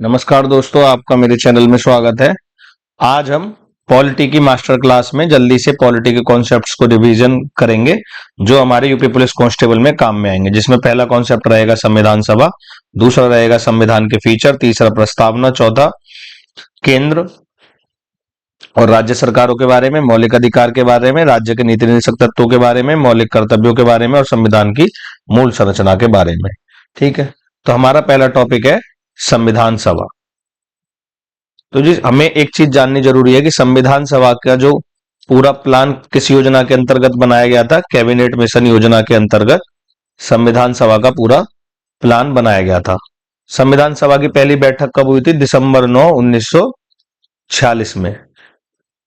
नमस्कार दोस्तों, आपका मेरे चैनल में स्वागत है। आज हम पॉलिटी की मास्टर क्लास में जल्दी से पॉलिटी के कॉन्सेप्ट्स को रिवीजन करेंगे जो हमारे यूपी पुलिस कांस्टेबल में काम में आएंगे। जिसमें पहला कॉन्सेप्ट रहेगा संविधान सभा, दूसरा रहेगा संविधान के फीचर, तीसरा प्रस्तावना, चौथा केंद्र और राज्य सरकारों के बारे में, मौलिक अधिकार के बारे में, राज्य के नीति निर्देशक तत्वों के बारे में, मौलिक कर्तव्यों के बारे में और संविधान की मूल संरचना के बारे में। ठीक है, तो हमारा पहला टॉपिक है संविधान सभा। तो जी हमें एक चीज जाननी जरूरी है कि संविधान सभा का जो पूरा प्लान किस योजना के अंतर्गत बनाया गया था। कैबिनेट मिशन योजना के अंतर्गत संविधान सभा का पूरा प्लान बनाया गया था। संविधान सभा की पहली बैठक कब हुई थी? दिसंबर 9 1946 में।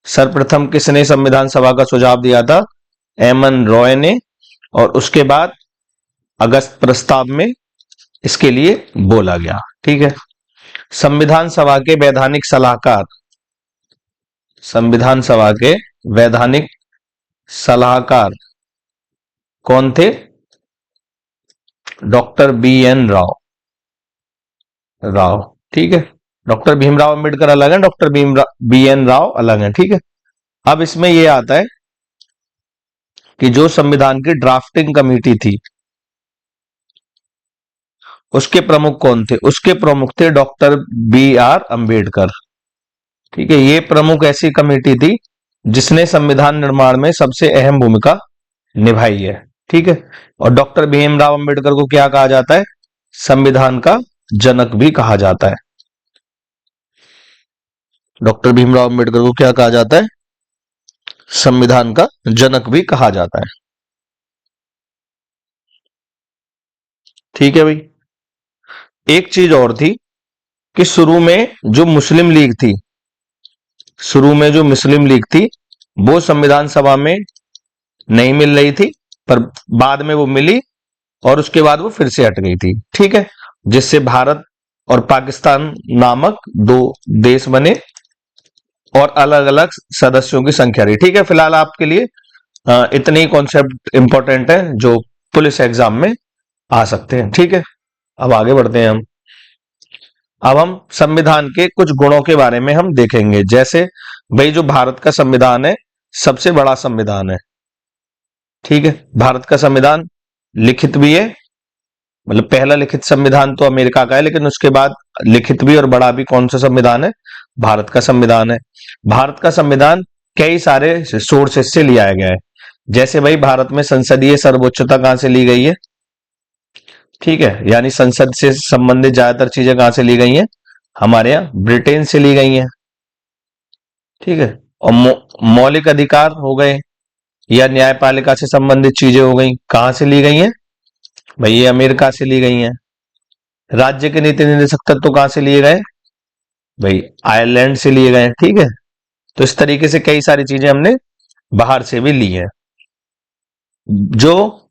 सर्वप्रथम किसने संविधान सभा का सुझाव दिया था? एम.एन. रॉय ने। और उसके बाद अगस्त प्रस्ताव में इसके लिए बोला गया। ठीक है, संविधान सभा के वैधानिक सलाहकार, संविधान सभा के वैधानिक सलाहकार कौन थे? डॉक्टर बी.एन. राव। ठीक है, डॉक्टर भीमराव अंबेडकर अलग है, डॉक्टर बी.एन. राव अलग है। ठीक है, अब इसमें यह आता है कि जो संविधान की ड्राफ्टिंग कमेटी थी उसके प्रमुख कौन थे? उसके प्रमुख थे डॉक्टर बी.आर. अंबेडकर। ठीक है, ये प्रमुख ऐसी कमेटी थी जिसने संविधान निर्माण में सबसे अहम भूमिका निभाई है। ठीक है, और डॉक्टर भीमराव अंबेडकर को क्या कहा जाता है? संविधान का जनक भी कहा जाता है। डॉक्टर भीमराव अंबेडकर को क्या कहा जाता है? संविधान का जनक भी कहा जाता है। ठीक है भाई, एक चीज और थी कि शुरू में जो मुस्लिम लीग थी, शुरू में जो मुस्लिम लीग थी वो संविधान सभा में नहीं मिल रही थी, पर बाद में वो मिली और उसके बाद वो फिर से हट गई थी। ठीक है, जिससे भारत और पाकिस्तान नामक दो देश बने और अलग अलग सदस्यों की संख्या रही। ठीक है, फिलहाल आपके लिए इतने ही कॉन्सेप्ट इंपॉर्टेंट है जो पुलिस एग्जाम में आ सकते हैं। ठीक है, अब आगे बढ़ते हैं हम। अब हम संविधान के कुछ गुणों के बारे में हम देखेंगे। जैसे भाई जो भारत का संविधान है सबसे बड़ा संविधान है। ठीक है, भारत का संविधान लिखित भी है, मतलब पहला लिखित संविधान तो अमेरिका का है, लेकिन उसके बाद लिखित भी और बड़ा भी कौन सा संविधान है? भारत का संविधान है। भारत का संविधान कई सारे सोर्सेस से लिया गया है। जैसे भाई भारत में संसदीय सर्वोच्चता कहां से ली गई है? ठीक है, यानी संसद से संबंधित ज्यादातर चीजें कहां से ली गई हैं? हमारे यहाँ ब्रिटेन से ली गई हैं। ठीक है, और मौलिक अधिकार हो गए या न्यायपालिका से संबंधित चीजें हो गई, कहां से ली गई हैं? भाई ये अमेरिका से ली गई हैं। राज्य के नीति निर्देशक तत्व कहां से लिए गए? भाई आयरलैंड से लिए गए। ठीक है, तो इस तरीके से कई सारी चीजें हमने बाहर से भी ली हैं। जो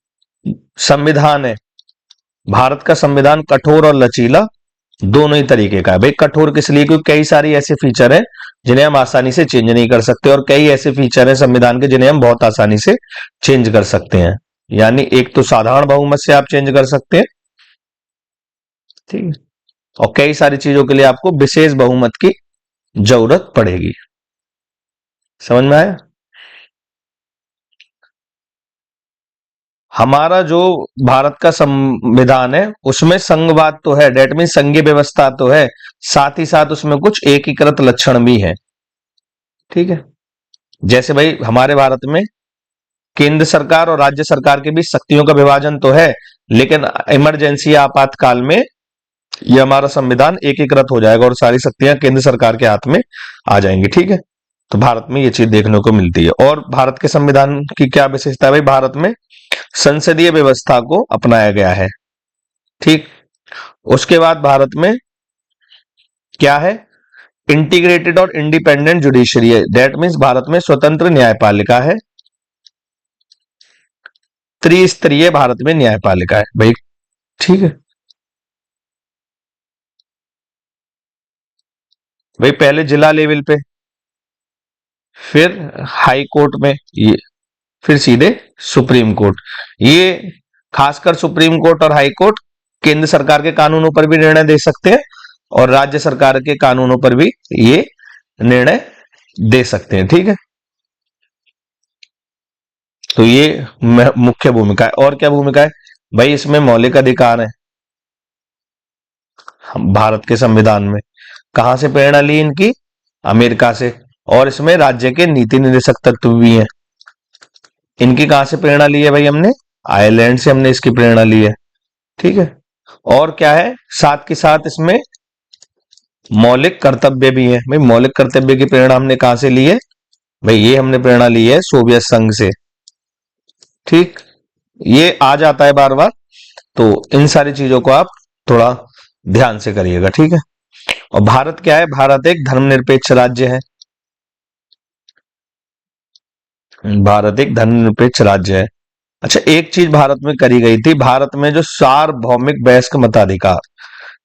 संविधान है, भारत का संविधान कठोर और लचीला दोनों ही तरीके का है। भाई कठोर किस लिए? क्योंकि कई सारी ऐसे फीचर हैं जिन्हें हम आसानी से चेंज नहीं कर सकते, और कई ऐसे फीचर हैं संविधान के जिन्हें हम बहुत आसानी से चेंज कर सकते हैं। यानी एक तो साधारण बहुमत से आप चेंज कर सकते हैं, ठीक है, और कई सारी चीजों के लिए आपको विशेष बहुमत की जरूरत पड़ेगी। समझ में आया? हमारा जो भारत का संविधान है उसमें संघवाद तो है, डेट मीन संघीय व्यवस्था तो है, साथ ही साथ उसमें कुछ एकीकृत लक्षण भी हैं। ठीक है, जैसे भाई हमारे भारत में केंद्र सरकार और राज्य सरकार के बीच शक्तियों का विभाजन तो है, लेकिन इमरजेंसी आपातकाल में ये हमारा संविधान एकीकृत हो जाएगा और सारी शक्तियां केंद्र सरकार के हाथ में आ जाएंगी। ठीक है, तो भारत में ये चीज देखने को मिलती है। और भारत के संविधान की क्या विशेषता है? भाई भारत में संसदीय व्यवस्था को अपनाया गया है। ठीक, उसके बाद भारत में क्या है? इंटीग्रेटेड और इंडिपेंडेंट जुडिशरी है। दैट मीन्स भारत में स्वतंत्र न्यायपालिका है, त्रिस्तरीय भारत में न्यायपालिका है भाई। ठीक है भाई, पहले जिला लेवल पे, फिर हाई कोर्ट में, ये फिर सीधे सुप्रीम कोर्ट। ये खासकर सुप्रीम कोर्ट और हाई कोर्ट केंद्र सरकार के कानूनों पर भी निर्णय दे सकते हैं और राज्य सरकार के कानूनों पर भी ये निर्णय दे सकते हैं। ठीक है, तो ये मुख्य भूमिका है। और क्या भूमिका है भाई, इसमें मौलिक अधिकार है भारत के संविधान में। कहां से प्रेरणा ली इनकी? अमेरिका से। और इसमें राज्य के नीति निर्देशक तत्व भी हैं। इनकी कहां से प्रेरणा ली है भाई हमने? आयरलैंड से हमने इसकी प्रेरणा ली है। ठीक है, और क्या है साथ के साथ इसमें मौलिक कर्तव्य भी है। भाई मौलिक कर्तव्य की प्रेरणा हमने कहां से ली है? भाई ये हमने प्रेरणा ली है सोवियत संघ से। ठीक, ये आ जाता है बार बार, तो इन सारी चीजों को आप थोड़ा ध्यान से करिएगा। ठीक है, और भारत क्या है? भारत एक धर्मनिरपेक्ष राज्य है। भारत एक धर्मनिरपेक्ष राज्य है। अच्छा, एक चीज भारत में करी गई थी, भारत में जो सार्वभौमिक वयस्क मताधिकार,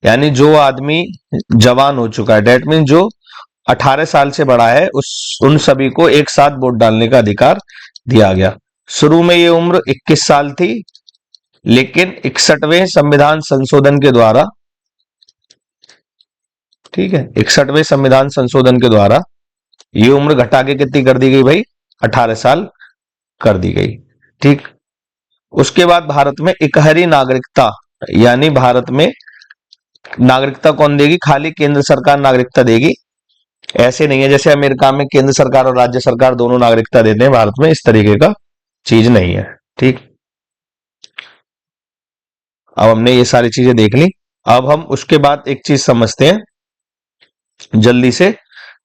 यानी जो आदमी जवान हो चुका है, डेट मीन जो 18 साल से बड़ा है, उस उन सभी को एक साथ वोट डालने का अधिकार दिया गया। शुरू में ये उम्र 21 साल थी, लेकिन 61वें संविधान संशोधन के द्वारा, ठीक है, 61वें संविधान संशोधन के द्वारा ये उम्र घटा के कितनी कर दी गई भाई? 18 साल कर दी गई। ठीक, उसके बाद भारत में इकहरी नागरिकता, यानी भारत में नागरिकता कौन देगी? खाली केंद्र सरकार नागरिकता देगी। ऐसे नहीं है जैसे अमेरिका में केंद्र सरकार और राज्य सरकार दोनों नागरिकता देते हैं, भारत में इस तरीके का चीज नहीं है। ठीक, अब हमने ये सारी चीजें देख ली। अब हम उसके बाद एक चीज समझते हैं जल्दी से,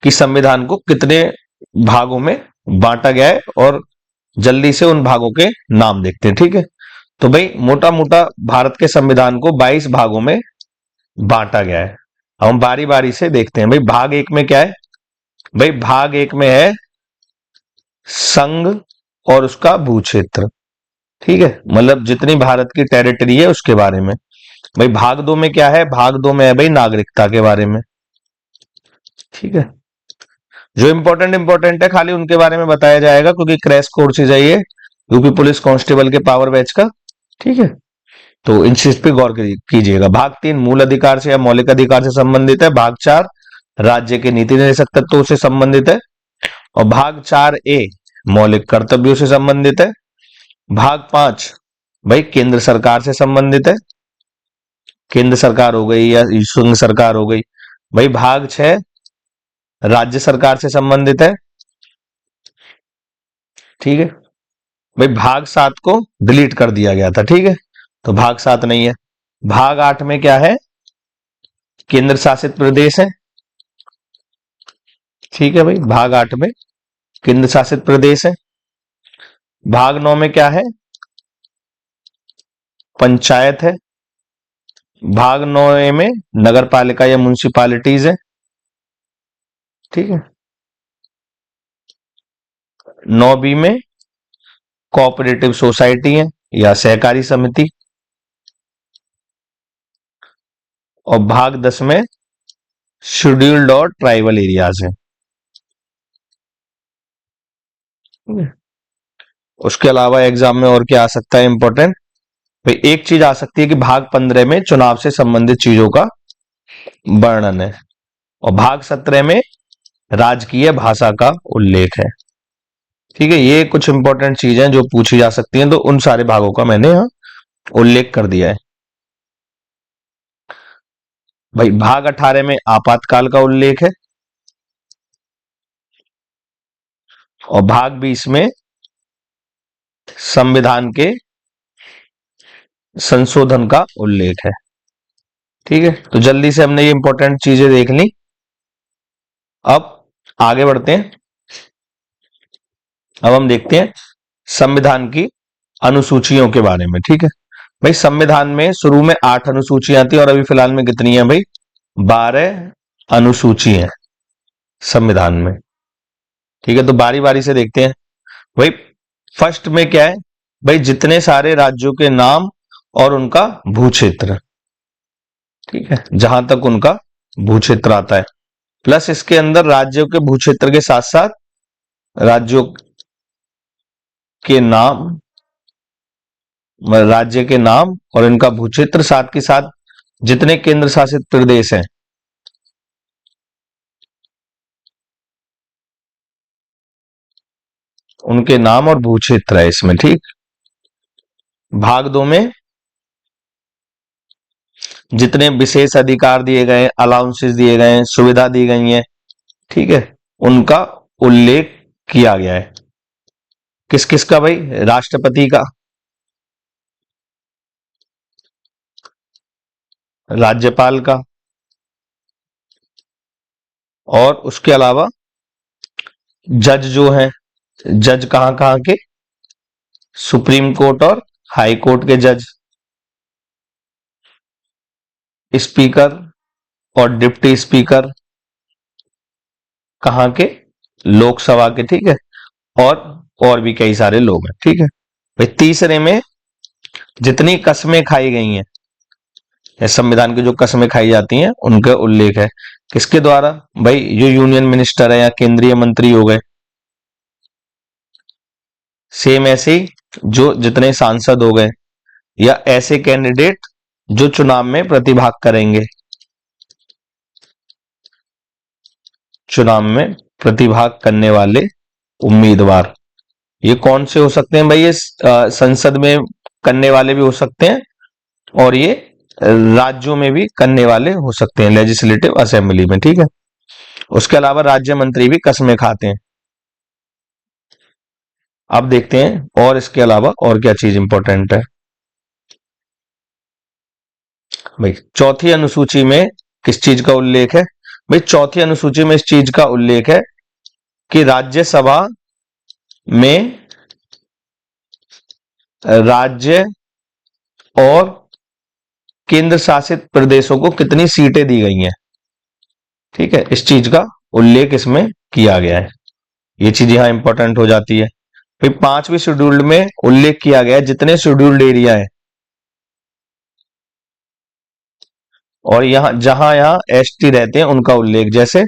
कि संविधान को कितने भागों में बांटा गया है, और जल्दी से उन भागों के नाम देखते हैं। ठीक है, तो भाई मोटा मोटा भारत के संविधान को 22 भागों में बांटा गया है। अब हम बारी बारी से देखते हैं। भाई भाग एक में क्या है? भाई भाग एक में है संघ और उसका भूक्षेत्र। ठीक है, मतलब जितनी भारत की टेरिटरी है उसके बारे में। भाई भाग दो में क्या है? भाग दो में है भाई नागरिकता के बारे में। ठीक है, जो इंपॉर्टेंट है खाली उनके बारे में बताया जाएगा, क्योंकि क्रैश कोर्स है ये यूपी पुलिस कांस्टेबल के पावर बैच का। ठीक है, तो इन चीज पे गौर कीजिएगा। भाग 3 मूल अधिकार से या मौलिक अधिकार से संबंधित है। भाग 4 राज्य के नीति निर्देशक तत्वों से संबंधित है। और भाग 4A मौलिक कर्तव्यों से संबंधित है। भाग 5 भाई केंद्र सरकार से संबंधित है, केंद्र सरकार हो गई या संघ सरकार हो गई। भाई भाग 6 राज्य सरकार से संबंधित है। ठीक है, भाई भाग 7 को डिलीट कर दिया गया था। ठीक है, तो भाग 7 नहीं है। भाग 8 में क्या है? केंद्र शासित प्रदेश है। ठीक है भाई, भाग 8 में केंद्र शासित प्रदेश है। भाग 9 में क्या है? पंचायत है। भाग 9 में नगर पालिका या म्युनिसिपालिटीज है। ठीक है, 9B में कोऑपरेटिव सोसाइटी है या सहकारी समिति। और भाग 10 में शेड्यूल्ड और ट्राइबल एरियाज है। उसके अलावा एग्जाम में और क्या आ सकता है इंपॉर्टेंट? भाई एक चीज आ सकती है कि भाग 15 में चुनाव से संबंधित चीजों का वर्णन है। और भाग 17 में राजकीय भाषा का उल्लेख है। ठीक है, ये कुछ इंपॉर्टेंट चीजें जो पूछी जा सकती हैं, तो उन सारे भागों का मैंने यहाँ उल्लेख कर दिया है। भाई भाग 18 में आपातकाल का उल्लेख है। और भाग 20 में संविधान के संशोधन का उल्लेख है। ठीक है, तो जल्दी से हमने ये इंपॉर्टेंट चीजें देख ली। अब आगे बढ़ते हैं। अब हम देखते हैं संविधान की अनुसूचियों के बारे में। ठीक है भाई, संविधान में शुरू में 8 अनुसूचियां थी, और अभी फिलहाल में कितनी है भाई? 12 अनुसूची है संविधान में। ठीक है, तो बारी बारी से देखते हैं। भाई फर्स्ट में क्या है? भाई जितने सारे राज्यों के नाम और उनका भूक्षेत्र। ठीक है, जहां तक उनका भूक्षेत्र आता है, प्लस इसके अंदर राज्यों के भूक्षेत्र के साथ साथ राज्यों के नाम, राज्य के नाम और इनका भूक्षेत्र, साथ के साथ जितने केंद्र शासित प्रदेश हैं उनके नाम और भू क्षेत्र है इसमें, ठीक। भाग 2 में जितने विशेष अधिकार दिए गए, अलाउंसेस दिए गए हैं, सुविधा दी गई है, ठीक है, उनका उल्लेख किया गया है। किस किस का भाई? राष्ट्रपति का, राज्यपाल का, और उसके अलावा जज जो हैं, जज कहां कहां के? सुप्रीम कोर्ट और हाई कोर्ट के जज, स्पीकर और डिप्टी स्पीकर कहां के? लोकसभा के, ठीक है। और भी कई सारे लोग हैं, ठीक है भाई। तीसरे में जितनी कस्में खाई गई हैं, या संविधान की जो कस्में खाई जाती हैं, उनका उल्लेख है। किसके द्वारा? भाई जो यूनियन मिनिस्टर है या केंद्रीय मंत्री हो गए, सेम ऐसे ही जो जितने सांसद हो गए, या ऐसे कैंडिडेट जो चुनाव में प्रतिभाग करेंगे, चुनाव में प्रतिभाग करने वाले उम्मीदवार, ये कौन से हो सकते हैं भाई? ये संसद में करने वाले भी हो सकते हैं, और ये राज्यों में भी करने वाले हो सकते हैं, लेजिस्लेटिव असेंबली में, ठीक है। उसके अलावा राज्य मंत्री भी कस्में खाते हैं। अब देखते हैं और इसके अलावा और क्या चीज इंपॉर्टेंट है भाई। चौथी अनुसूची में किस चीज का उल्लेख है? भाई चौथी अनुसूची में इस चीज का उल्लेख है कि राज्यसभा में राज्य और केंद्र शासित प्रदेशों को कितनी सीटें दी गई हैं, ठीक है, इस चीज का उल्लेख इसमें किया गया है। ये चीज यहां इंपॉर्टेंट हो जाती है। फिर 5वीं शेड्यूल्ड में उल्लेख किया गया है जितने शेड्यूल्ड एरिया है, और यहां जहां यहां एसटी रहते हैं उनका उल्लेख, जैसे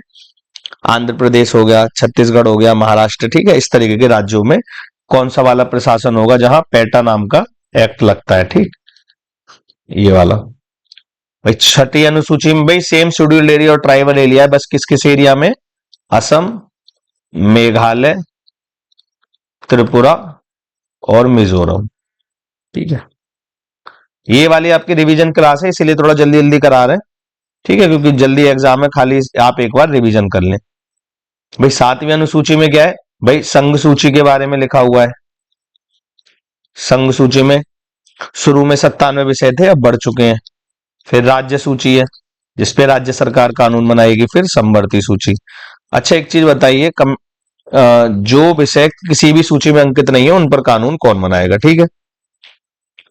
आंध्र प्रदेश हो गया, छत्तीसगढ़ हो गया, महाराष्ट्र, ठीक है। इस तरीके के राज्यों में कौन सा वाला प्रशासन होगा जहां पेटा नाम का एक्ट लगता है, ठीक, ये वाला। भाई छठी अनुसूची में भाई सेम शेड्यूल्ड एरिया और ट्राइबल एरिया है, बस किस किस एरिया में? असम, मेघालय, त्रिपुरा और मिजोरम, ठीक है। ये वाली आपकी रिवीजन क्लास है, इसीलिए थोड़ा जल्दी जल्दी करा रहे हैं, ठीक है, क्योंकि जल्दी एग्जाम है, खाली आप एक बार रिवीजन कर लें। भाई 7वीं अनुसूची में क्या है? भाई संघ सूची के बारे में लिखा हुआ है। संघ सूची में शुरू में 97 विषय थे, अब बढ़ चुके हैं। फिर राज्य सूची है जिसपे राज्य सरकार कानून बनाएगी, फिर समवर्ती सूची। अच्छा एक चीज बताइए, जो विषय किसी भी सूची में अंकित नहीं है उन पर कानून कौन बनाएगा, ठीक है।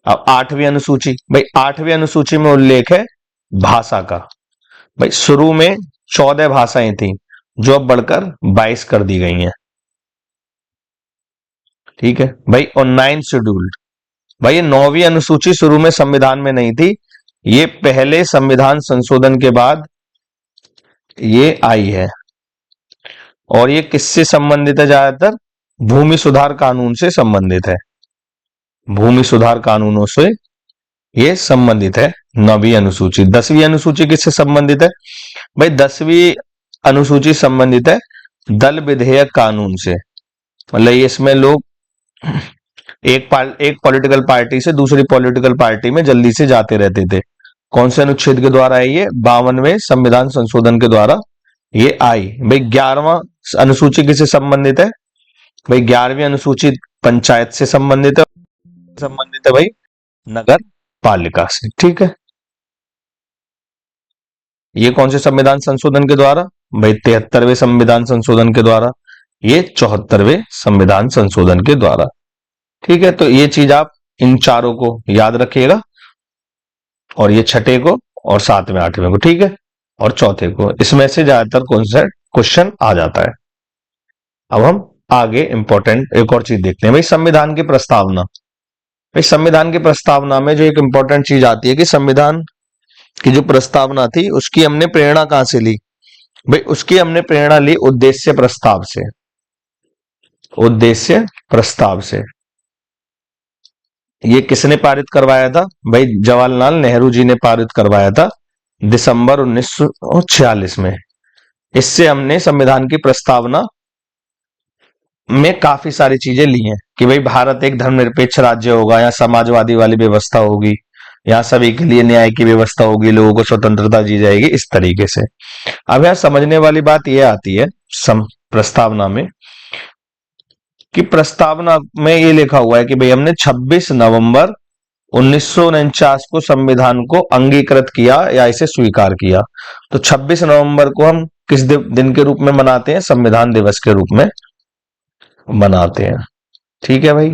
अब 8वीं अनुसूची, भाई 8वीं अनुसूची में उल्लेख है भाषा का। भाई शुरू में 14 भाषाएं थी जो अब बढ़कर 22 कर दी गई हैं, ठीक है भाई। और 9 शेड्यूल्ड, भाई ये 9वीं अनुसूची शुरू में संविधान में नहीं थी, ये पहले संविधान संशोधन के बाद ये आई है, और ये किससे संबंधित है? ज्यादातर भूमि सुधार कानून से संबंधित है, भूमि सुधार कानूनों से ये संबंधित है 9वीं अनुसूची। 10वीं अनुसूची किससे संबंधित है? भाई 10वीं अनुसूची संबंधित है दल विधेयक कानून से। मतलब इसमें लोग एक पॉलिटिकल पार्टी से दूसरी पॉलिटिकल पार्टी में जल्दी से जाते रहते थे। कौन से अनुच्छेद के द्वारा है ये? 52वें संविधान संशोधन के द्वारा ये आई। भाई 11वां अनुसूची किससे संबंधित है? भाई 11वीं अनुसूची पंचायत से संबंधित है भाई नगर पालिका से, ठीक है। ये कौन से संविधान संशोधन के द्वारा? भाई 73वें संविधान संशोधन के द्वारा, ये 74वें संविधान संशोधन के द्वारा, ठीक है। तो ये चीज आप इन चारों को याद रखिएगा, और ये छठे को और 7वें 8वें को, ठीक है, और चौथे को। इसमें से ज्यादातर कॉन्सेप्ट क्वेश्चन आ जाता है। अब हम आगे इंपॉर्टेंट एक और चीज देखते हैं भाई, संविधान की प्रस्तावना। भाई संविधान की प्रस्तावना में जो एक इंपॉर्टेंट चीज आती है कि संविधान की जो प्रस्तावना थी उसकी हमने प्रेरणा कहां से ली? भाई उसकी हमने प्रेरणा ली उद्देश्य प्रस्ताव से, उद्देश्य प्रस्ताव से। ये किसने पारित करवाया था? भाई जवाहरलाल नेहरू जी ने पारित करवाया था दिसंबर 1946 में। इससे हमने संविधान की प्रस्तावना में काफी सारी चीजें ली हैं कि भाई भारत एक धर्मनिरपेक्ष राज्य होगा, यहाँ समाजवादी वाली व्यवस्था होगी, यहाँ सभी के लिए न्याय की व्यवस्था होगी, लोगों को स्वतंत्रता दी जाएगी, इस तरीके से। अब यहाँ समझने वाली बात यह आती है प्रस्तावना में, कि प्रस्तावना में ये लिखा हुआ है कि भाई हमने 26 नवंबर 1949 को संविधान को अंगीकृत किया या इसे स्वीकार किया। तो 26 नवंबर को हम किस दिन के रूप में मनाते हैं? संविधान दिवस के रूप में मनाते हैं। ठीक है भाई,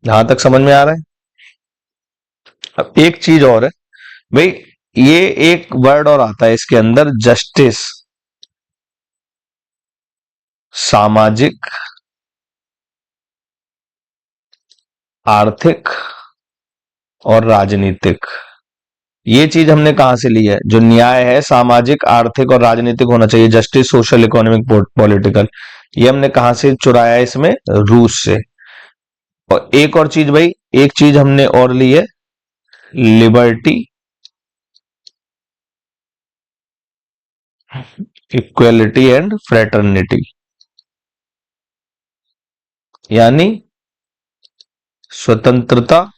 यहां तक समझ में आ रहा है? अब एक चीज और है भाई, ये एक वर्ड और आता है इसके अंदर, जस्टिस, सामाजिक, आर्थिक और राजनीतिक। ये चीज हमने कहां से ली है? जो न्याय है, सामाजिक, आर्थिक और राजनीतिक होना चाहिए, जस्टिस, सोशल, इकोनॉमिक, पॉलिटिकल, ये हमने कहां से चुराया है? इसमें रूस से। और एक और चीज भाई, एक चीज हमने और ली है, लिबर्टी, इक्वेलिटी एंड फ्रेटर्निटी, यानी स्वतंत्रता,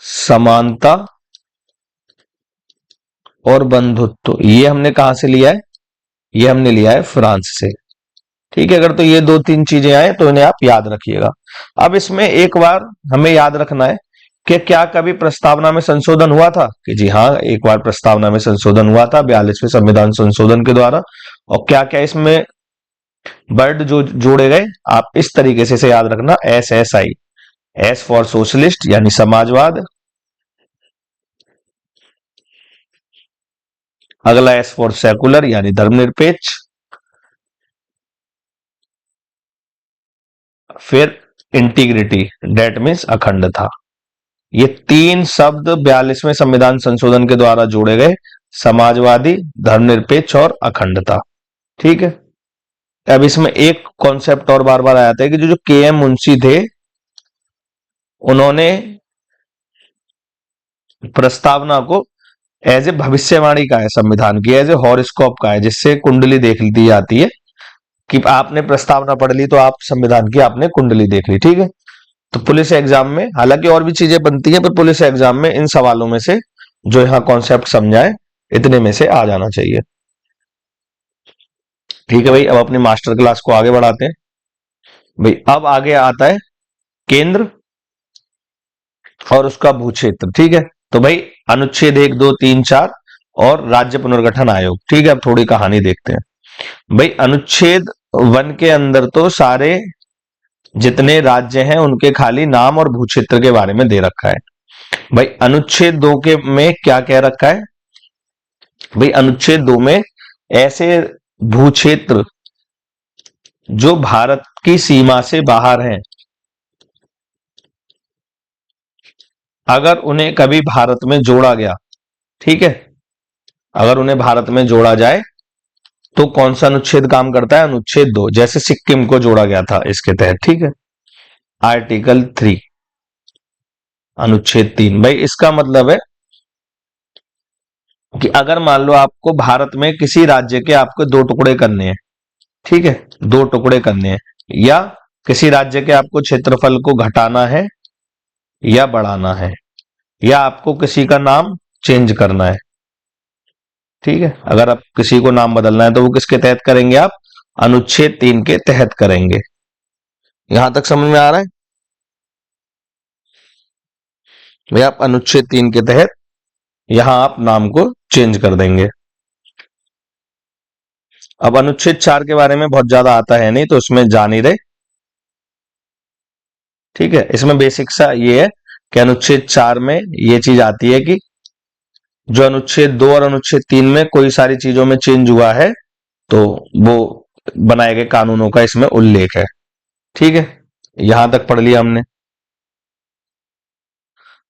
समानता और बंधुत्व। ये हमने कहां से लिया है? ये हमने लिया है फ्रांस से। ठीक है, अगर तो ये दो तीन चीजें आए तो इन्हें आप याद रखिएगा। अब इसमें एक बार हमें याद रखना है कि क्या कभी प्रस्तावना में संशोधन हुआ था? कि जी हाँ, एक बार प्रस्तावना में संशोधन हुआ था 42वें संविधान संशोधन के द्वारा। और क्या क्या इसमें वर्ड जो जोड़े गए, आप इस तरीके से इसे याद रखना, SSI, एस फॉर सोशलिस्ट यानी समाजवाद, अगला एस फॉर सेकुलर यानी धर्मनिरपेक्ष, फिर इंटीग्रिटी, डेट मीन्स अखंडता। ये तीन शब्द 42वें संविधान संशोधन के द्वारा जोड़े गए, समाजवादी, धर्मनिरपेक्ष और अखंडता। ठीक है, अब इसमें एक कॉन्सेप्ट और बार बार आया था कि जो KM मुंशी थे, उन्होंने प्रस्तावना को एज ए भविष्यवाणी का है संविधान की, एज ए हॉरोस्कोप का है, जिससे कुंडली देख दी जाती है कि आपने प्रस्तावना पढ़ ली तो आप संविधान की आपने कुंडली देख ली। ठीक है, तो पुलिस एग्जाम में, हालांकि और भी चीजें बनती हैं, पर पुलिस एग्जाम में इन सवालों में से जो यहां कॉन्सेप्ट समझाए, इतने में से आ जाना चाहिए। ठीक है भाई, अब अपनी मास्टर क्लास को आगे बढ़ाते हैं भाई। अब आगे आता है केंद्र और उसका भूक्षेत्र। ठीक है, तो भाई अनुच्छेद 1, 2, 3, 4 और राज्य पुनर्गठन आयोग। ठीक है, अब थोड़ी कहानी देखते हैं भाई। अनुच्छेद 1 के अंदर तो सारे जितने राज्य हैं उनके खाली नाम और भूक्षेत्र के बारे में दे रखा है भाई। अनुच्छेद 2 के में क्या कह रखा है भाई? अनुच्छेद 2 में ऐसे भूक्षेत्र जो भारत की सीमा से बाहर हैं, अगर उन्हें कभी भारत में जोड़ा गया, ठीक है, अगर उन्हें भारत में जोड़ा जाए तो कौन सा अनुच्छेद काम करता है? अनुच्छेद 2। जैसे सिक्किम को जोड़ा गया था इसके तहत। ठीक है, आर्टिकल 3, अनुच्छेद 3 भाई। इसका मतलब है कि अगर मान लो आपको भारत में किसी राज्य के आपको दो टुकड़े करने हैं, ठीक है, दो टुकड़े करने हैं, या किसी राज्य के आपको क्षेत्रफल को घटाना है या बढ़ाना है, या आपको किसी का नाम चेंज करना है, ठीक है, अगर आप किसी को नाम बदलना है तो वो किसके तहत करेंगे? आप अनुच्छेद 3 के तहत करेंगे। यहां तक समझ में आ रहा है भाई? आप अनुच्छेद 3 के तहत यहां आप नाम को चेंज कर देंगे। अब अनुच्छेद 4 के बारे में बहुत ज्यादा आता है नहीं, तो उसमें जा नहीं रहे। ठीक है, इसमें बेसिक सा ये है कि अनुच्छेद 4 में ये चीज आती है कि जो अनुच्छेद 2 और अनुच्छेद 3 में कोई सारी चीजों में चेंज हुआ है तो वो बनाए गए कानूनों का इसमें उल्लेख है। ठीक है, यहां तक पढ़ लिया हमने।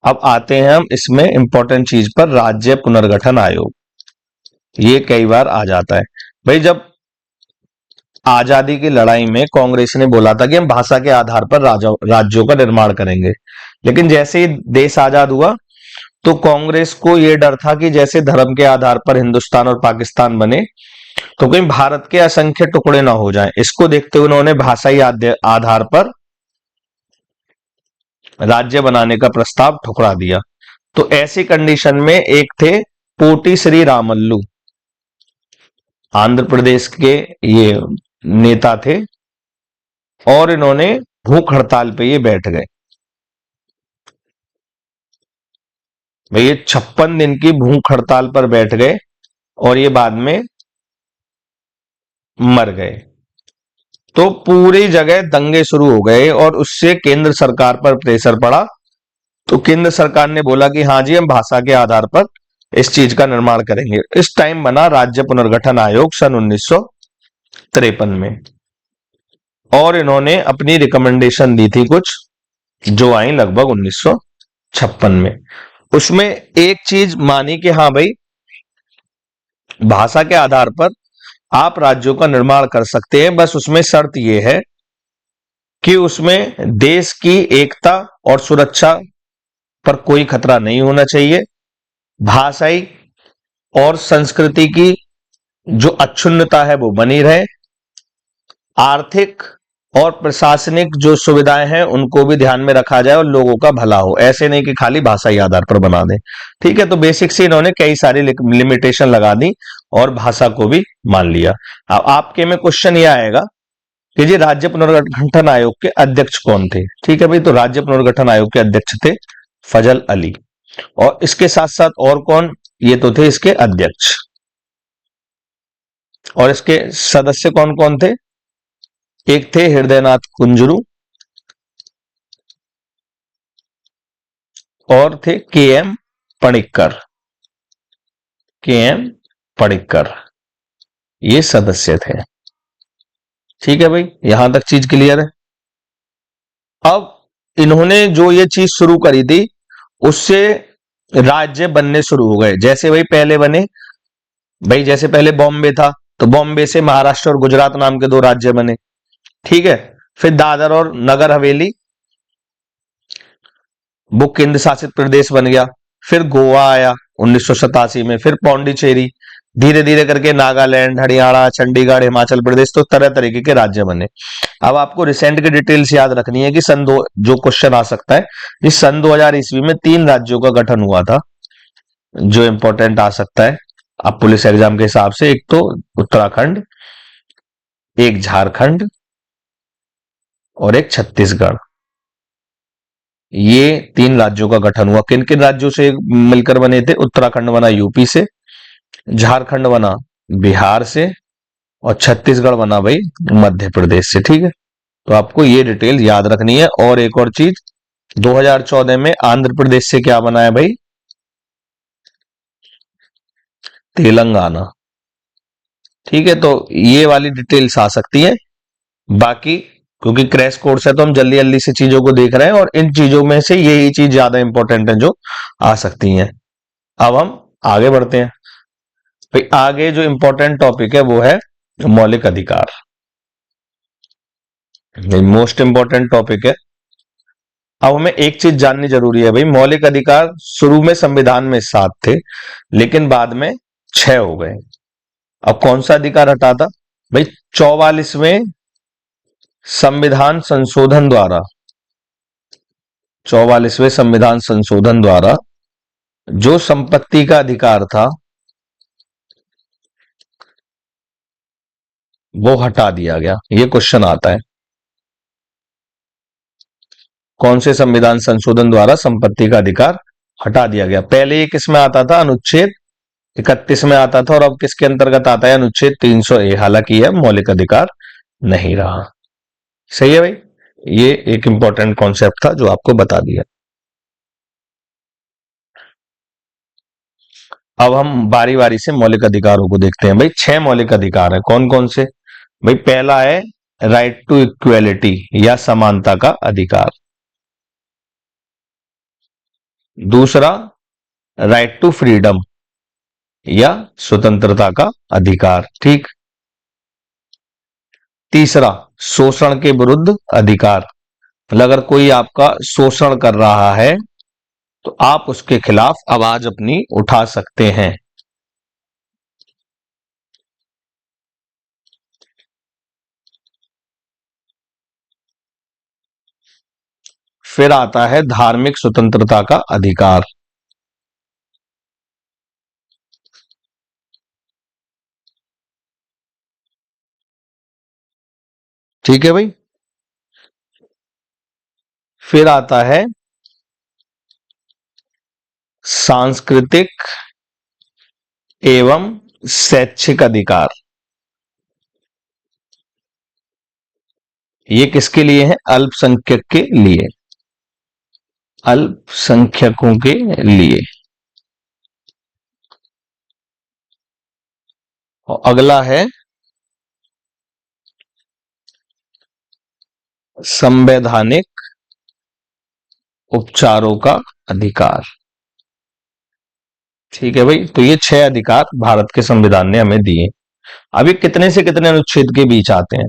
अब आते हैं हम इसमें इंपॉर्टेंट चीज पर, राज्य पुनर्गठन आयोग। ये कई बार आ जाता है भाई। जब आजादी की लड़ाई में कांग्रेस ने बोला था कि हम भाषा के आधार पर राज्यों का निर्माण करेंगे, लेकिन जैसे ही देश आजाद हुआ तो कांग्रेस को यह डर था कि जैसे धर्म के आधार पर हिंदुस्तान और पाकिस्तान बने, तो कहीं भारत के असंख्य टुकड़े ना हो जाएं, इसको देखते हुए उन्होंने भाषाई आधार पर राज्य बनाने का प्रस्ताव ठुकरा दिया। तो ऐसी कंडीशन में एक थे पोटी श्री रामल्लू, आंध्र प्रदेश के ये नेता थे, और इन्होंने भूख हड़ताल पे ये बैठ गए। भाई ये 56 दिन की भूख हड़ताल पर बैठ गए और ये बाद में मर गए। तो पूरी जगह दंगे शुरू हो गए और उससे केंद्र सरकार पर प्रेशर पड़ा। तो केंद्र सरकार ने बोला कि हाँ जी, हम भाषा के आधार पर इस चीज का निर्माण करेंगे। इस टाइम बना राज्य पुनर्गठन आयोग सन 1953 में, और इन्होंने अपनी रिकमेंडेशन दी थी कुछ, जो आई लगभग 1956 में। उसमें एक चीज मानी कि हाँ भाई, भाषा के आधार पर आप राज्यों का निर्माण कर सकते हैं, बस उसमें शर्त यह है कि उसमें देश की एकता और सुरक्षा पर कोई खतरा नहीं होना चाहिए, भाषाई और संस्कृति की जो अक्षुण्णता है वो बनी रहे, आर्थिक और प्रशासनिक जो सुविधाएं हैं उनको भी ध्यान में रखा जाए और लोगों का भला हो। ऐसे नहीं कि खाली भाषाई आधार पर बना दें। ठीक है, तो बेसिक से इन्होंने कई सारी लिमिटेशन लगा दी और भाषा को भी मान लिया। अब आपके में क्वेश्चन यह आएगा कि जी राज्य पुनर्गठन आयोग के अध्यक्ष कौन थे। ठीक है भाई, तो राज्य पुनर्गठन आयोग के अध्यक्ष थे फजल अली, और इसके साथ साथ और कौन, ये तो थे इसके अध्यक्ष, और इसके सदस्य कौन कौन थे। एक थे हृदयनाथ कुंजरू, और थे के.एम. पणिक्कर। के.एम. पणिक्कर ये सदस्य थे। ठीक है भाई, यहां तक चीज क्लियर है। अब इन्होंने जो ये चीज शुरू करी थी उससे राज्य बनने शुरू हो गए। जैसे भाई पहले बने, भाई जैसे पहले बॉम्बे था तो बॉम्बे से महाराष्ट्र और गुजरात नाम के दो राज्य बने। ठीक है, फिर दादर और नगर हवेली वो केंद्र शासित प्रदेश बन गया। फिर गोवा आया 1987 में, फिर पौंडीचेरी, धीरे धीरे करके नागालैंड, हरियाणा, चंडीगढ़, हिमाचल प्रदेश, तो तरह तरीके के राज्य बने। अब आपको रिसेंट की डिटेल्स याद रखनी है कि सन दो जो क्वेश्चन आ सकता है, इस सन 2000 ईस्वी में 3 राज्यों का गठन हुआ था जो इंपॉर्टेंट आ सकता है अब पुलिस एग्जाम के हिसाब से। एक तो उत्तराखंड, एक झारखंड और एक छत्तीसगढ़। ये 3 राज्यों का गठन हुआ। किन किन राज्यों से मिलकर बने थे। उत्तराखंड बना यूपी से, झारखंड बना बिहार से, और छत्तीसगढ़ बना भाई मध्य प्रदेश से। ठीक है, तो आपको ये डिटेल याद रखनी है। और एक और चीज, 2014 में आंध्र प्रदेश से क्या बना है भाई, तेलंगाना। ठीक है, तो ये वाली डिटेल्स आ सकती है। बाकी क्योंकि क्रैश कोर्स है तो हम जल्दी जल्दी से चीजों को देख रहे हैं, और इन चीजों में से यही चीज ज्यादा इंपॉर्टेंट है जो आ सकती हैं। अब हम आगे बढ़ते हैं भाई। आगे जो इंपॉर्टेंट टॉपिक है वो है मौलिक अधिकार। मोस्ट इंपॉर्टेंट टॉपिक है। अब हमें एक चीज जाननी जरूरी है भाई, मौलिक अधिकार शुरू में संविधान में 7 थे लेकिन बाद में 6 हो गए। अब कौन सा अधिकार हटा था भाई, 44वें संविधान संशोधन द्वारा, 44वें संविधान संशोधन द्वारा जो संपत्ति का अधिकार था वो हटा दिया गया। ये क्वेश्चन आता है, कौन से संविधान संशोधन द्वारा संपत्ति का अधिकार हटा दिया गया। पहले ये किस में आता था, अनुच्छेद 31 में आता था, और अब किसके अंतर्गत आता है, अनुच्छेद 300A। हालांकि यह मौलिक अधिकार नहीं रहा। सही है भाई, ये एक इंपॉर्टेंट कॉन्सेप्ट था जो आपको बता दिया। अब हम बारी बारी से मौलिक अधिकारों को देखते हैं भाई। 6 मौलिक अधिकार है, कौन कौन से भाई। पहला है राइट टू इक्वेलिटी या समानता का अधिकार। दूसरा राइट टू फ्रीडम या स्वतंत्रता का अधिकार। ठीक। तीसरा शोषण के विरुद्ध अधिकार, मतलब अगर कोई आपका शोषण कर रहा है तो आप उसके खिलाफ आवाज अपनी उठा सकते हैं। फिर आता है धार्मिक स्वतंत्रता का अधिकार। ठीक है भाई। फिर आता है सांस्कृतिक एवं शैक्षिक अधिकार। ये किसके लिए है? अल्पसंख्यक के लिए, अल्पसंख्यकों के लिए। और अगला है संवैधानिक उपचारों का अधिकार। ठीक है भाई, तो ये 6 अधिकार भारत के संविधान ने हमें दिए। अभी कितने से कितने अनुच्छेद के बीच आते हैं?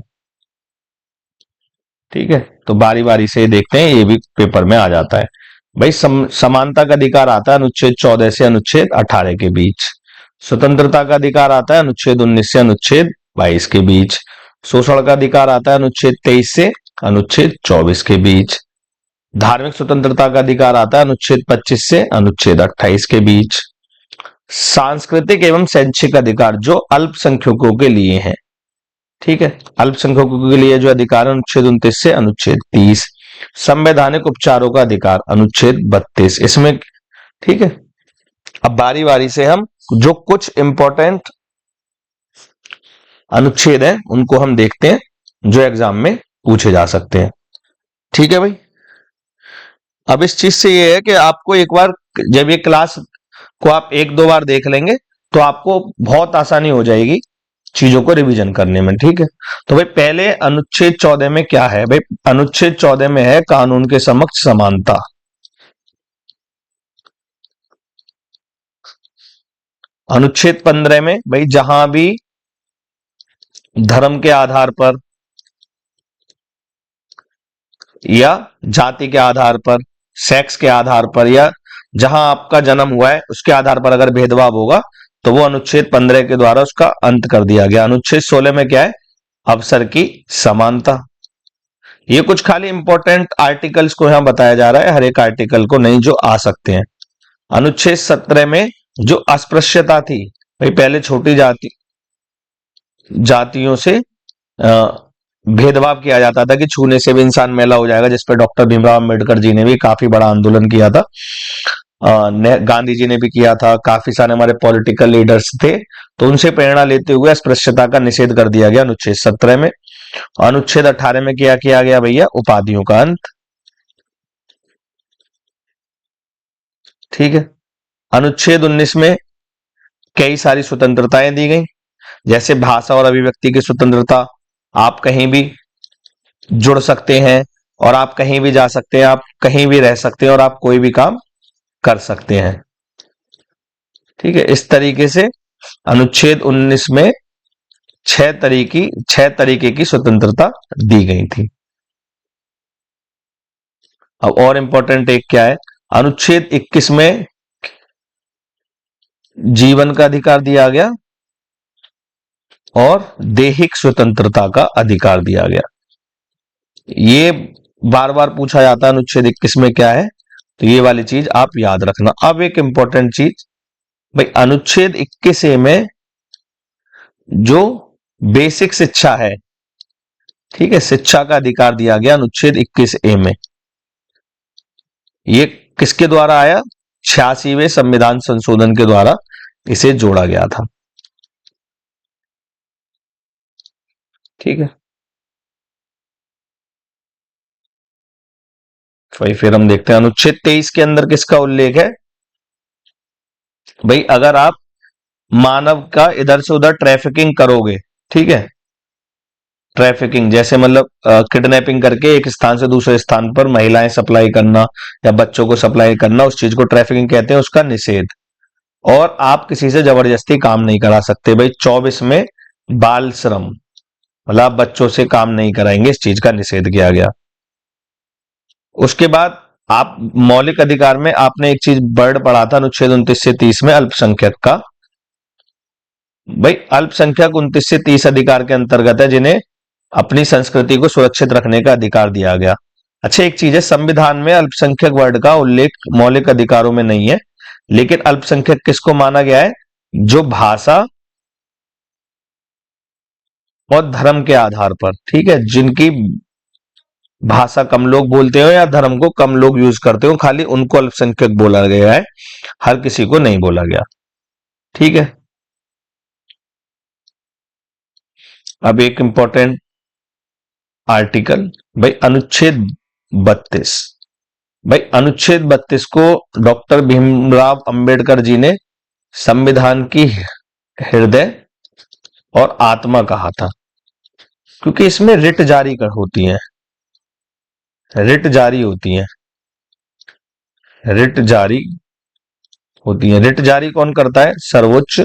ठीक है, तो बारी बारी से देखते हैं, ये भी पेपर में आ जाता है भाई। समानता का अधिकार आता है अनुच्छेद 14 से अनुच्छेद 18 के बीच। स्वतंत्रता का अधिकार आता है अनुच्छेद 19 से अनुच्छेद 22 के बीच। शोषण का अधिकार आता है अनुच्छेद 23 से अनुच्छेद 24 के बीच। धार्मिक स्वतंत्रता का अधिकार आता है अनुच्छेद 25 से अनुच्छेद 28 के बीच। सांस्कृतिक एवं शैक्षिक अधिकार जो अल्पसंख्यकों के लिए हैं, ठीक है, अल्पसंख्यकों के लिए जो अधिकार है अनुच्छेद 29 से अनुच्छेद 30। संवैधानिक उपचारों का अधिकार अनुच्छेद 32 इसमें। ठीक है, अब बारी बारी से हम जो कुछ इंपॉर्टेंट अनुच्छेद हैं उनको हम देखते हैं जो एग्जाम में पूछे जा सकते हैं। ठीक है भाई। अब इस चीज से ये है कि आपको एक बार जब ये क्लास को आप 1-2 बार देख लेंगे तो आपको बहुत आसानी हो जाएगी चीजों को रिवीजन करने में। ठीक है, तो भाई पहले अनुच्छेद 14 में क्या है? भाई अनुच्छेद 14 में है कानून के समक्ष समानता। अनुच्छेद 15 में भाई जहां भी धर्म के आधार पर या जाति के आधार पर, सेक्स के आधार पर या जहां आपका जन्म हुआ है उसके आधार पर अगर भेदभाव होगा तो वो अनुच्छेद 15 के द्वारा उसका अंत कर दिया गया। अनुच्छेद 16 में क्या है? अवसर की समानता। ये कुछ खाली इंपॉर्टेंट आर्टिकल्स को यहां बताया जा रहा है, हर एक आर्टिकल को नहीं जो आ सकते हैं। अनुच्छेद 17 में जो अस्पृश्यता थी, भाई पहले छोटी जातियों से भेदभाव किया जाता था कि छूने से भी इंसान मैला हो जाएगा, जिसपे डॉक्टर भीमराव अंबेडकर जी ने भी काफी बड़ा आंदोलन किया था। गांधी जी ने भी किया था, काफी सारे हमारे पॉलिटिकल लीडर्स थे, तो उनसे प्रेरणा लेते हुए अस्पृश्यता का निषेध कर दिया गया अनुच्छेद 17 में। अनुच्छेद 18 में क्या किया गया भैया? उपाधियों का अंत। ठीक है, अनुच्छेद 19 में कई सारी स्वतंत्रताएं दी गई, जैसे भाषा और अभिव्यक्ति की स्वतंत्रता, आप कहीं भी जुड़ सकते हैं और आप कहीं भी जा सकते हैं, आप कहीं भी रह सकते हैं और आप कोई भी काम कर सकते हैं। ठीक है, इस तरीके से अनुच्छेद 19 में 6 तरीके की स्वतंत्रता दी गई थी। अब और इंपॉर्टेंट एक क्या है? अनुच्छेद 21 में जीवन का अधिकार दिया गया और दैहिक स्वतंत्रता का अधिकार दिया गया। ये बार बार पूछा जाता है अनुच्छेद 21 में क्या है, तो ये वाली चीज आप याद रखना। अब एक इंपॉर्टेंट चीज, भाई अनुच्छेद 21 में जो बेसिक शिक्षा है, ठीक है, शिक्षा का अधिकार दिया गया अनुच्छेद 21 में। ये किसके द्वारा आया? 86वें संविधान संशोधन के द्वारा इसे जोड़ा गया था। ठीक है, भाई फिर हम देखते हैं अनुच्छेद 23 के अंदर किसका उल्लेख है। भाई अगर आप मानव का इधर से उधर ट्रैफिकिंग करोगे, ठीक है, ट्रैफिकिंग जैसे मतलब किडनैपिंग करके एक स्थान से दूसरे स्थान पर महिलाएं सप्लाई करना या बच्चों को सप्लाई करना, उस चीज को ट्रैफिकिंग कहते हैं, उसका निषेध। और आप किसी से जबरदस्ती काम नहीं करा सकते। भाई 24 में बाल श्रम, मतलब आप बच्चों से काम नहीं कराएंगे, इस चीज का निषेध किया गया। उसके बाद आप मौलिक अधिकार में आपने एक चीज वर्ड पढ़ा था अनुच्छेद 29 से 30 में, अल्पसंख्यक का। भाई अल्पसंख्यक 29 से 30 अधिकार के अंतर्गत है जिन्हें अपनी संस्कृति को सुरक्षित रखने का अधिकार दिया गया। अच्छा, एक चीज है, संविधान में अल्पसंख्यक वर्ग का उल्लेख मौलिक अधिकारों में नहीं है, लेकिन अल्पसंख्यक किसको माना गया है? जो भाषा और धर्म के आधार पर, ठीक है, जिनकी भाषा कम लोग बोलते हो या धर्म को कम लोग यूज करते हो, खाली उनको अल्पसंख्यक बोला गया है, हर किसी को नहीं बोला गया। ठीक है। अब एक इंपॉर्टेंट आर्टिकल, भाई अनुच्छेद 32। भाई अनुच्छेद 32 को डॉक्टर भीमराव अंबेडकर जी ने संविधान की हृदय और आत्मा कहा था, क्योंकि इसमें रिट जारी होती है, रिट जारी होती है, रिट जारी होती है। रिट जारी कौन करता है? सर्वोच्च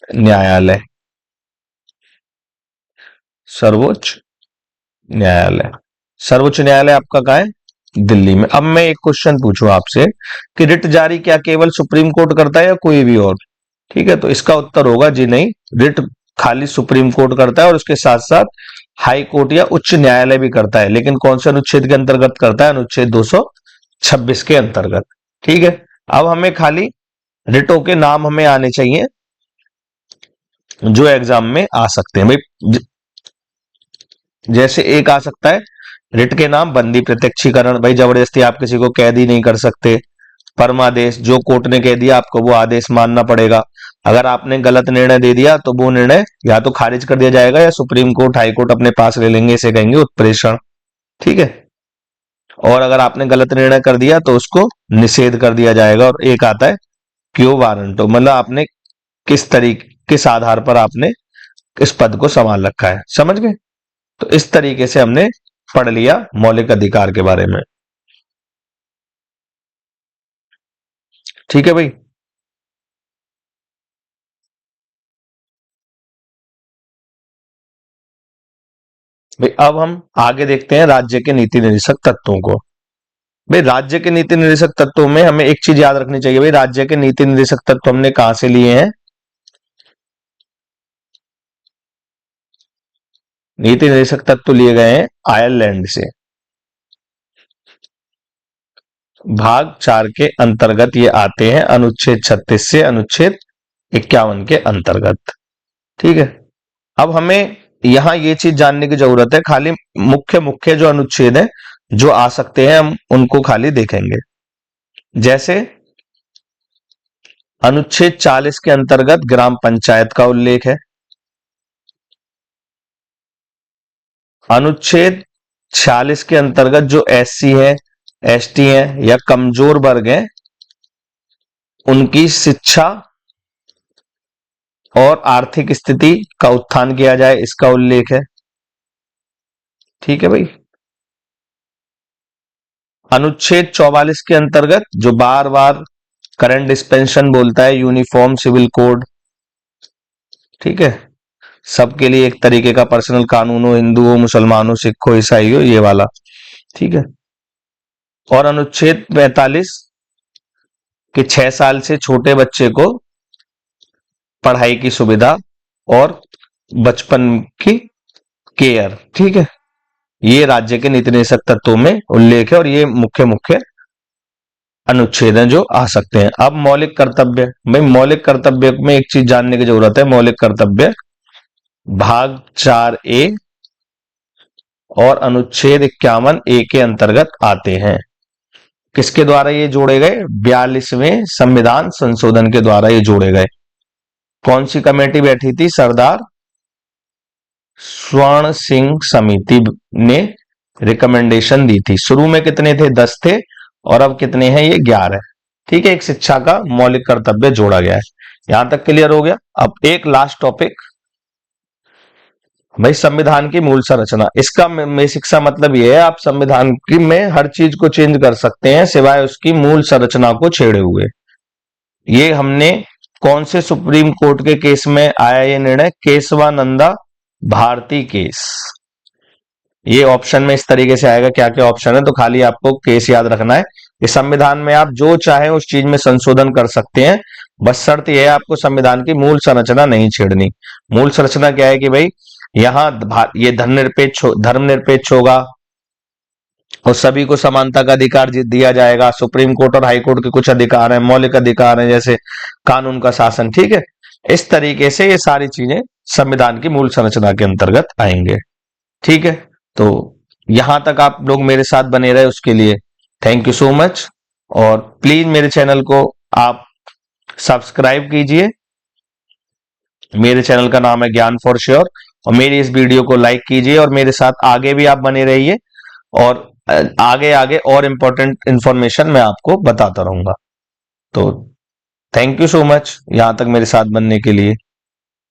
न्यायालय, सर्वोच्च न्यायालय। सर्वोच्च न्यायालय आपका कहाँ है? दिल्ली में। अब मैं एक क्वेश्चन पूछूं आपसे कि रिट जारी क्या केवल सुप्रीम कोर्ट करता है या कोई भी और? ठीक है, तो इसका उत्तर होगा जी नहीं, रिट खाली सुप्रीम कोर्ट करता है और उसके साथ साथ हाई कोर्ट या उच्च न्यायालय भी करता है, लेकिन कौन से अनुच्छेद के अंतर्गत करता है? अनुच्छेद 226 के अंतर्गत। ठीक है। अब हमें खाली रिटों के नाम हमें आने चाहिए जो एग्जाम में आ सकते हैं। भाई जैसे एक आ सकता है रिट के नाम, बंदी प्रत्यक्षीकरण, भाई जबरदस्ती आप किसी को कैद ही नहीं कर सकते। परमादेश, जो कोर्ट ने कह दिया आपको वो आदेश मानना पड़ेगा। अगर आपने गलत निर्णय दे दिया तो वो निर्णय या तो खारिज कर दिया जाएगा या सुप्रीम कोर्ट हाई कोर्ट अपने पास ले लेंगे, इसे कहेंगे उत्प्रेषण। ठीक है। और अगर आपने गलत निर्णय कर दिया तो उसको निषेध कर दिया जाएगा। और एक आता है क्यो वारंटो, मतलब आपने किस तरीके, किस आधार पर आपने इस पद को संभाल रखा है, समझ गए? तो इस तरीके से हमने पढ़ लिया मौलिक अधिकार के बारे में। ठीक है भाई। भाई अब हम आगे देखते हैं राज्य के नीति निर्देशक तत्वों को। भाई राज्य के नीति निर्देशक तत्वों में हमें एक चीज याद रखनी चाहिए, भाई राज्य के नीति निर्देशक तत्व हमने कहां से लिए हैं? नीति निर्देशक तत्व लिए गए हैं आयरलैंड से। भाग 4 के अंतर्गत ये आते हैं, अनुच्छेद 36 से अनुच्छेद 51 के अंतर्गत। ठीक है। अब हमें यहां ये चीज जानने की जरूरत है, खाली मुख्य मुख्य जो अनुच्छेद है जो आ सकते हैं हम उनको खाली देखेंगे। जैसे अनुच्छेद 40 के अंतर्गत ग्राम पंचायत का उल्लेख है। अनुच्छेद 46 के अंतर्गत जो एससी है, एसटी है या कमजोर वर्ग है, उनकी शिक्षा और आर्थिक स्थिति का उत्थान किया जाए, इसका उल्लेख है। ठीक है भाई। अनुच्छेद 44 के अंतर्गत जो बार बार करंट डिस्पेंशन बोलता है, यूनिफॉर्म सिविल कोड। ठीक है। सबके लिए एक तरीके का पर्सनल कानून हो, हिंदू हो, मुसलमान हो, सिख हो, ईसाई हो, ये वाला। ठीक है। और अनुच्छेद 45 कि 6 साल से छोटे बच्चे को पढ़ाई की सुविधा और बचपन की केयर। ठीक है। ये राज्य के नीति निदेशक तत्वों में उल्लेख है और ये मुख्य मुख्य अनुच्छेद हैं जो आ सकते हैं। अब मौलिक कर्तव्य, भाई मौलिक कर्तव्य में एक चीज जानने की जरूरत है। मौलिक कर्तव्य भाग 4A और अनुच्छेद 51A के अंतर्गत आते हैं। किसके द्वारा ये जोड़े गए? 42वें संविधान संशोधन के द्वारा ये जोड़े गए। कौन सी कमेटी बैठी थी? सरदार स्वर्ण सिंह समिति ने रिकमेंडेशन दी थी। शुरू में कितने थे? 10 थे और अब कितने हैं? ये 11। ठीक है। एक शिक्षा का मौलिक कर्तव्य जोड़ा गया है। यहां तक क्लियर हो गया। अब एक लास्ट टॉपिक, भाई संविधान की मूल संरचना। इसका बेसिक सा मतलब यह है, आप संविधान की में हर चीज को चेंज कर सकते हैं सिवाय उसकी मूल संरचना को छेड़े हुए। ये हमने कौन से सुप्रीम कोर्ट के केस में आया ये निर्णय? केशवानंदा भारती केस। ये ऑप्शन में इस तरीके से आएगा, क्या क्या ऑप्शन है, तो खाली आपको केस याद रखना है। इस संविधान में आप जो चाहे उस चीज में संशोधन कर सकते हैं, बस शर्त यह है आपको संविधान की मूल संरचना नहीं छेड़नी। मूल संरचना क्या है कि भाई यहां ये धर्मनिरपेक्ष होगा, और सभी को समानता का अधिकार दिया जाएगा। सुप्रीम कोर्ट और हाई कोर्ट के कुछ अधिकार हैं, मौलिक अधिकार हैं, जैसे कानून का शासन। ठीक है, इस तरीके से ये सारी चीजें संविधान की मूल संरचना के अंतर्गत आएंगे। ठीक है, तो यहां तक आप लोग मेरे साथ बने रहे उसके लिए थैंक यू सो मच। और प्लीज मेरे चैनल को आप सब्सक्राइब कीजिए। मेरे चैनल का नाम है ज्ञान फॉर श्योर। और मेरी इस वीडियो को लाइक कीजिए और मेरे साथ आगे भी आप बने रहिए, और आगे आगे और इंपॉर्टेंट इंफॉर्मेशन मैं आपको बताता रहूंगा। तो थैंक यू सो मच यहां तक मेरे साथ बनने के लिए।